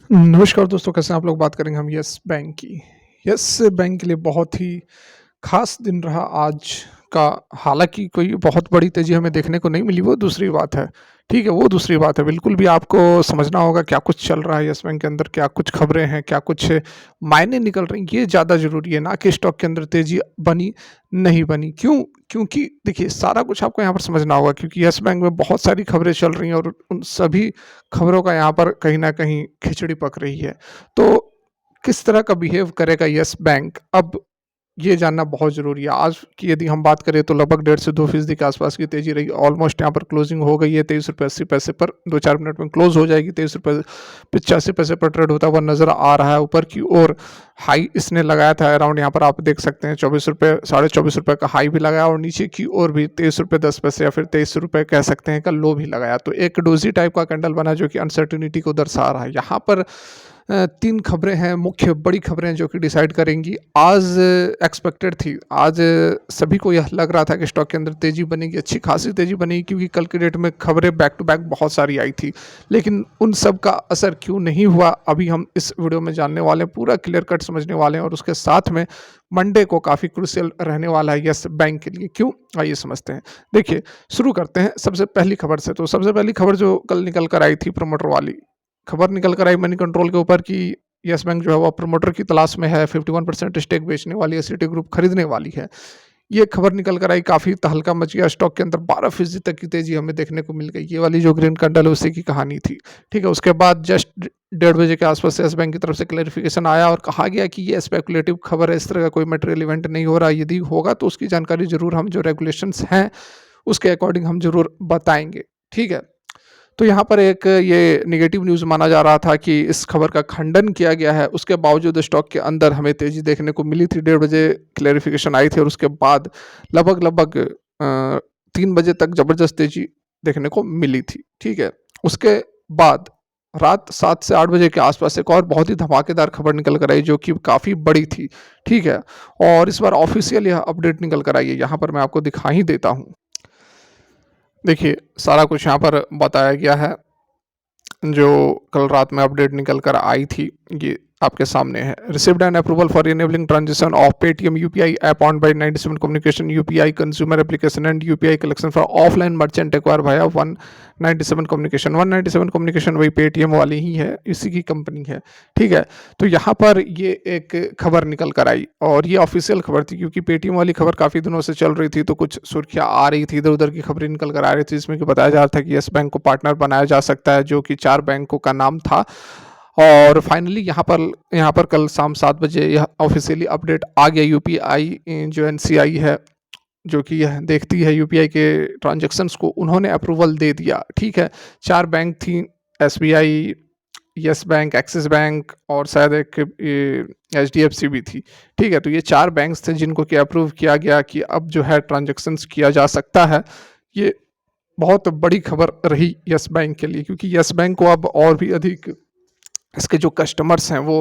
नमस्कार दोस्तों, कैसे हैं आप लोग? बात करेंगे हम यस बैंक की। यस बैंक के लिए बहुत ही ख़ास दिन रहा आज का। हालाँकि कोई बहुत बड़ी तेज़ी हमें देखने को नहीं मिली, वो दूसरी बात है। ठीक है, वो दूसरी बात है। बिल्कुल भी आपको समझना होगा क्या कुछ चल रहा है यस बैंक के अंदर, क्या कुछ खबरें हैं, क्या कुछ मायने निकल रही हैं, ये ज़्यादा ज़रूरी है, ना कि स्टॉक के अंदर तेज़ी बनी, नहीं बनी। क्यों? क्योंकि देखिए, सारा कुछ आपको यहाँ पर समझना होगा क्योंकि यस बैंक में बहुत सारी खबरें चल रही हैं और उन सभी खबरों का यहाँ पर कहीं न कहीं खिचड़ी पक रही है। तो किस तरह का बिहेव करेगा यस बैंक, अब ये जानना बहुत ज़रूरी है। आज की यदि हम बात करें तो लगभग 1.5 से 2% के आसपास की तेज़ी रही। ऑलमोस्ट यहाँ पर क्लोजिंग हो गई है ₹23.80 पर, 2-4 मिनट में क्लोज़ हो जाएगी। ₹23.85 पर ट्रेड होता हुआ नज़र आ रहा है। ऊपर की ओर हाई इसने लगाया था अराउंड, यहाँ पर आप देख सकते हैं ₹24, साढ़े ₹24 का हाई भी लगाया और नीचे की ओर भी ₹23.10 या फिर ₹23 कह सकते हैं का लो भी लगाया। तो एक डोजी टाइप का कैंडल बना जो कि अनसर्टेनिटी को दर्शा रहा है। यहाँ पर 3 खबरें हैं, मुख्य बड़ी खबरें जो कि डिसाइड करेंगी। आज एक्सपेक्टेड थी, आज सभी को यह लग रहा था कि स्टॉक के अंदर तेज़ी बनेगी, अच्छी खासी तेज़ी बनेगी क्योंकि कल की डेट में खबरें बैक टू बैक बहुत सारी आई थी। लेकिन उन सब का असर क्यों नहीं हुआ, अभी हम इस वीडियो में जानने वाले हैं, पूरा क्लियर कट समझने वाले हैं और उसके साथ में मंडे को काफ़ी क्रूशियल रहने वाला है यस बैंक के लिए। क्यों? आइए समझते हैं। देखिए, शुरू करते हैं सबसे पहली खबर से। तो सबसे पहली खबर जो कल निकल कर आई थी प्रमोटर वाली, खबर निकल कर आई मनी कंट्रोल के ऊपर कि यस बैंक जो है वो प्रमोटर की तलाश में है, 51% स्टेक बेचने वाली है, सिटी ग्रुप खरीदने वाली है। ये खबर निकल कर आई, काफ़ी तहलका मच गया, स्टॉक के अंदर 12% तक की तेज़ी हमें देखने को मिल गई। ये वाली जो ग्रीन कैंडल है उसी की कहानी थी, ठीक है? उसके बाद जस्ट 1:30 के आसपास यस बैंक की तरफ से क्लैरिफिकेशन आया और कहा गया कि ये स्पेकुलेटिव खबर है, इस तरह का कोई मटेरियल इवेंट नहीं हो रहा। यदि होगा तो उसकी जानकारी ज़रूर हम जो रेगुलेशंस हैं, उसके अकॉर्डिंग हम ज़रूर बताएँगे, ठीक है? तो यहाँ पर एक ये नेगेटिव न्यूज़ माना जा रहा था कि इस खबर का खंडन किया गया है। उसके बावजूद स्टॉक के अंदर हमें तेज़ी देखने को मिली थी। 1:30 क्लैरिफ़िकेशन आई थी और उसके बाद लगभग 3 बजे तक ज़बरदस्त तेज़ी देखने को मिली थी, ठीक है? उसके बाद रात 7 से 8 बजे के आसपास एक और बहुत ही धमाकेदार खबर निकल कर आई जो कि काफ़ी बड़ी थी, ठीक है? और इस बार ऑफ़िशियल यह अपडेट निकल कर आई है। यहाँ पर मैं आपको दिखा ही देता हूँ। देखिए, सारा कुछ यहाँ पर बताया गया है। जो कल रात में अपडेट निकल कर आई थी, ये आपके सामने है। Received an approval for enabling transition of Paytm UPI app on by 97 communication UPI consumer application and UPI collection for offline merchant acquire via 197 communication. 197 communication वही पेटीएम वाली ही है, इसी की कंपनी है, ठीक है? तो यहाँ पर ये एक खबर निकल कर आई और ये ऑफिशियल खबर थी क्योंकि पेटीएम वाली खबर काफ़ी दिनों से चल रही थी, तो कुछ सुर्खियाँ आ रही थी, इधर-उधर की खबरें निकल कर आ रही थी, जिसमें कि बताया जा रहा था कि येस बैंक को पार्टनर बनाया जा सकता है, जो कि 4 बैंकों का नाम था। और फाइनली यहाँ पर कल शाम 7 बजे यह ऑफ़िशियली अपडेट आ गया। यूपीआई जो एनसीआई है, जो कि यह देखती है यूपीआई के ट्रांज़ैक्शंस को, उन्होंने अप्रूवल दे दिया, ठीक है? 4 बैंक थी, SBI, yes bank, axis bank और शायद एक एचडीएफसी भी थी, ठीक है? तो ये 4 बैंक्स थे जिनको कि अप्रूव किया गया कि अब जो है ट्रांज़ैक्शंस किया जा सकता है। ये बहुत बड़ी खबर रही येस बैंक के लिए क्योंकि येस बैंक को अब और भी अधिक इसके जो कस्टमर्स हैं वो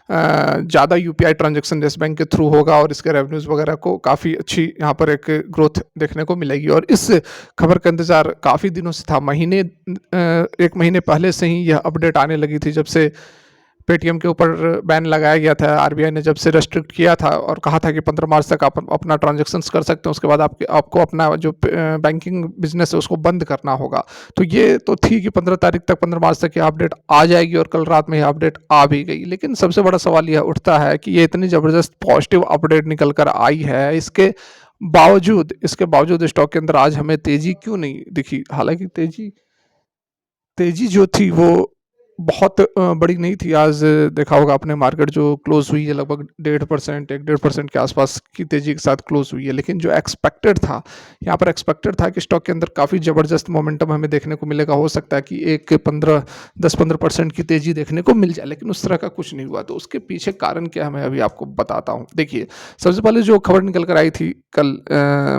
ज़्यादा यूपीआई ट्रांजैक्शन येस बैंक के थ्रू होगा और इसके रेवेन्यूज़ वगैरह को काफ़ी अच्छी यहाँ पर एक ग्रोथ देखने को मिलेगी और इस खबर का इंतज़ार काफ़ी दिनों से था। 1 महीने पहले से ही यह अपडेट आने लगी थी, जब से पेटीएम के ऊपर बैन लगाया गया था। आरबीआई ने जब से रेस्ट्रिक्ट किया था और कहा था कि 15 मार्च तक आप अपना ट्रांजैक्शंस कर सकते हैं, उसके बाद आपको अपना जो बैंकिंग बिजनेस है उसको बंद करना होगा। तो ये तो थी कि 15 तारीख तक, 15 मार्च तक ये अपडेट आ जाएगी और कल रात में ये अपडेट आ भी गई। लेकिन सबसे बड़ा सवाल यह उठता है कि ये इतनी ज़बरदस्त पॉजिटिव अपडेट निकल कर आई है, इसके बावजूद स्टॉक के अंदर आज हमें तेज़ी क्यों नहीं दिखी? हालाँकि तेज़ी तेज़ी जो थी वो बहुत बड़ी नहीं थी। आज देखा होगा आपने, मार्केट जो क्लोज़ हुई है लगभग 1.5%, 1-1.5% के आसपास की तेज़ी के साथ क्लोज़ हुई है। लेकिन जो एक्सपेक्टेड था, यहाँ पर एक्सपेक्टेड था कि स्टॉक के अंदर काफ़ी ज़बरदस्त मोमेंटम हमें देखने को मिलेगा। हो सकता है कि एक 10-15% की तेज़ी देखने को मिल जाए, लेकिन उस तरह का कुछ नहीं हुआ। तो उसके पीछे कारण क्या है, मैं अभी आपको बताता हूँ। देखिए, सबसे पहले जो खबर निकल कर आई थी कल,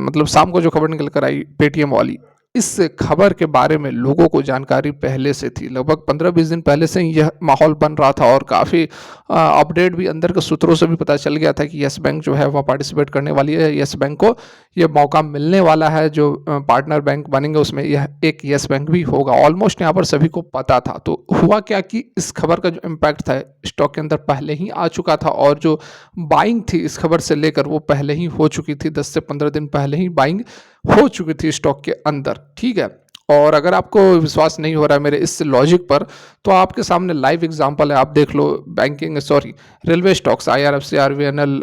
मतलब शाम को जो खबर निकल कर आई पेटीएम वाली, इस खबर के बारे में लोगों को जानकारी पहले से थी। लगभग 15-20 दिन पहले से ही यह माहौल बन रहा था और काफ़ी अपडेट भी अंदर के सूत्रों से भी पता चल गया था कि येस बैंक जो है वह पार्टिसिपेट करने वाली है। येस बैंक को ये मौका मिलने वाला है, जो पार्टनर बैंक बनेंगे उसमें यह एक येस बैंक भी होगा। ऑलमोस्ट यहाँ पर सभी को पता था। तो हुआ क्या कि इस खबर का जो इम्पैक्ट था स्टॉक के अंदर पहले ही आ चुका था और जो बाइंग थी इस खबर से लेकर वो पहले ही हो चुकी थी। 10 से 15 दिन पहले ही बाइंग हो चुकी थी स्टॉक के अंदर, ठीक है। और अगर आपको विश्वास नहीं हो रहा है मेरे इस लॉजिक पर, तो आपके सामने लाइव एग्जांपल है, आप देख लो। Railway stocks, IRFC, RVNL,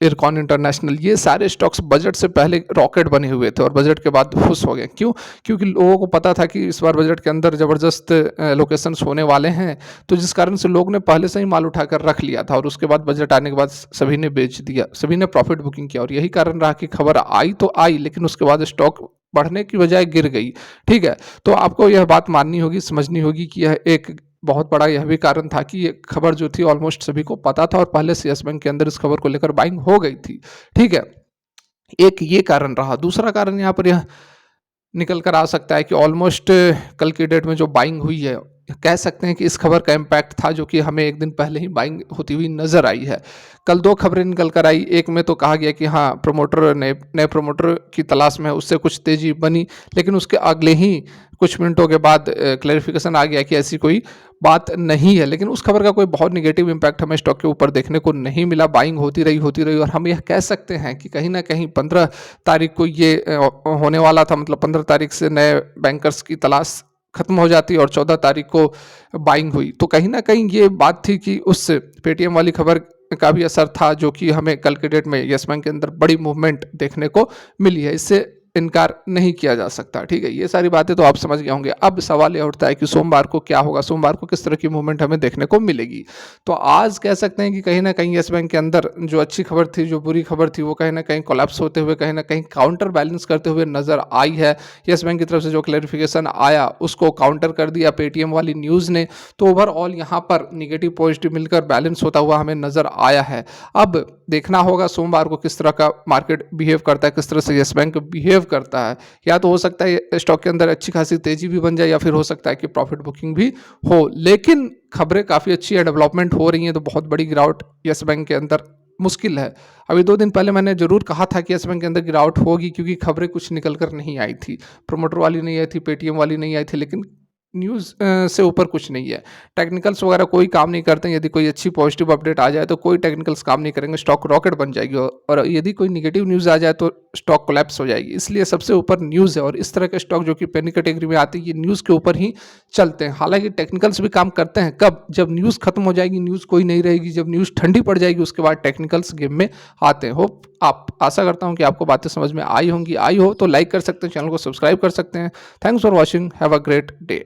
Ircon international, ये सारे स्टॉक्स बजट से पहले रॉकेट बने हुए थे और बजट के बाद फुस हो गए। क्यों? क्योंकि लोगों को पता था कि इस बार बजट के अंदर ज़बरदस्त लोकेशंस होने वाले हैं, तो जिस कारण से लोग ने पहले से ही माल उठाकर रख लिया था और उसके बाद बजट आने के बाद सभी ने बेच दिया, सभी ने प्रॉफिट बुकिंग किया और यही कारण रहा कि खबर आई तो आई, लेकिन उसके बाद स्टॉक बढ़ने की बजाय गिर गई, ठीक है। तो आपको यह बात माननी होगी, समझनी होगी कि यह एक बहुत बड़ा यह भी कारण था कि ये खबर जो थी ऑलमोस्ट सभी को पता था और पहले से येस बैंक के अंदर इस खबर को लेकर बाइंग हो गई थी, ठीक है। एक ये कारण रहा। दूसरा कारण यहाँ पर यह निकल कर आ सकता है कि ऑलमोस्ट कल की डेट में जो बाइंग हुई है, कह सकते हैं कि इस खबर का इम्पैक्ट था जो कि हमें एक दिन पहले ही बाइंग होती हुई नजर आई है। कल 2 खबरें निकल कर आई। एक में तो कहा गया कि हाँ, प्रमोटर नए प्रमोटर की तलाश में है, उससे कुछ तेजी बनी, लेकिन उसके अगले ही कुछ मिनटों के बाद क्लैरिफिकेशन आ गया कि ऐसी कोई बात नहीं है। लेकिन उस खबर का कोई बहुत नेगेटिव इम्पैक्ट हमें स्टॉक के ऊपर देखने को नहीं मिला। बाइंग होती रही और हम यह कह सकते हैं कि कहीं ना कहीं 15 तारीख को ये होने वाला था। मतलब 15 तारीख से नए बैंकर्स की तलाश खत्म हो जाती और 14 तारीख को बाइंग हुई। तो कहीं ना कहीं ये बात थी कि उस पेटीएम वाली खबर का भी असर था, जो कि हमें कल के डेट में येस बैंक के अंदर बड़ी मूवमेंट देखने को मिली है। इससे इनकार नहीं किया जा सकता, ठीक है। ये सारी बातें तो आप समझ गए होंगे। अब सवाल यह उठता है कि सोमवार को क्या होगा, सोमवार को किस तरह की मूवमेंट हमें देखने को मिलेगी। तो आज कह सकते हैं कि कहीं ना कहीं येस बैंक के अंदर जो अच्छी खबर थी, जो बुरी खबर थी, वो कहीं ना कहीं कोलैप्स होते हुए, कहीं ना कहीं काउंटर बैलेंस करते हुए नजर आई है। येस बैंक की तरफ से जो क्लैरिफिकेशन आया उसको काउंटर कर दिया पेटीएम वाली न्यूज़ ने। तो ओवरऑल यहाँ पर निगेटिव पॉजिटिव मिलकर बैलेंस होता हुआ हमें नजर आया है। अब देखना होगा सोमवार को किस तरह का मार्केट बिहेव करता है, किस तरह से येस बैंक बिहेव करता है। या तो हो सकता है स्टॉक के अंदर अच्छी खासी तेजी भी बन जाए, या फिर हो सकता है कि प्रॉफिट बुकिंग भी हो। लेकिन खबरें काफ़ी अच्छी है, डेवलपमेंट हो रही हैं, तो बहुत बड़ी गिरावट येस बैंक के अंदर मुश्किल है। अभी 2 दिन पहले मैंने जरूर कहा था कि येस बैंक के अंदर गिरावट होगी, क्योंकि खबरें कुछ निकल कर नहीं आई थी। प्रोमोटर वाली नहीं आई थी, पेटीएम वाली नहीं आई थी, लेकिन न्यूज़ से ऊपर कुछ नहीं है। टेक्निकल्स वगैरह कोई काम नहीं करते हैं। यदि कोई अच्छी पॉजिटिव अपडेट आ जाए तो कोई टेक्निकल्स काम नहीं करेंगे, स्टॉक रॉकेट बन जाएगी। और यदि कोई नेगेटिव न्यूज़ आ जाए तो स्टॉक कोलैप्स हो जाएगी। इसलिए सबसे ऊपर न्यूज़ है, और इस तरह के स्टॉक जो कि पेनी कैटेगरी में आते हैं, ये न्यूज़ के ऊपर ही चलते हैं। हालांकि टेक्निकल्स भी काम करते हैं, कब? जब न्यूज़ खत्म हो जाएगी, न्यूज़ कोई नहीं रहेगी, जब न्यूज़ ठंडी पड़ जाएगी, उसके बाद टेक्निकल्स गेम में आते हैं। होप आप आशा करता हूँ कि आपको बातें समझ में आई होंगी। आई हो तो लाइक कर सकते हैं, चैनल को सब्सक्राइब कर सकते हैं। Thanks for watching, have a great day.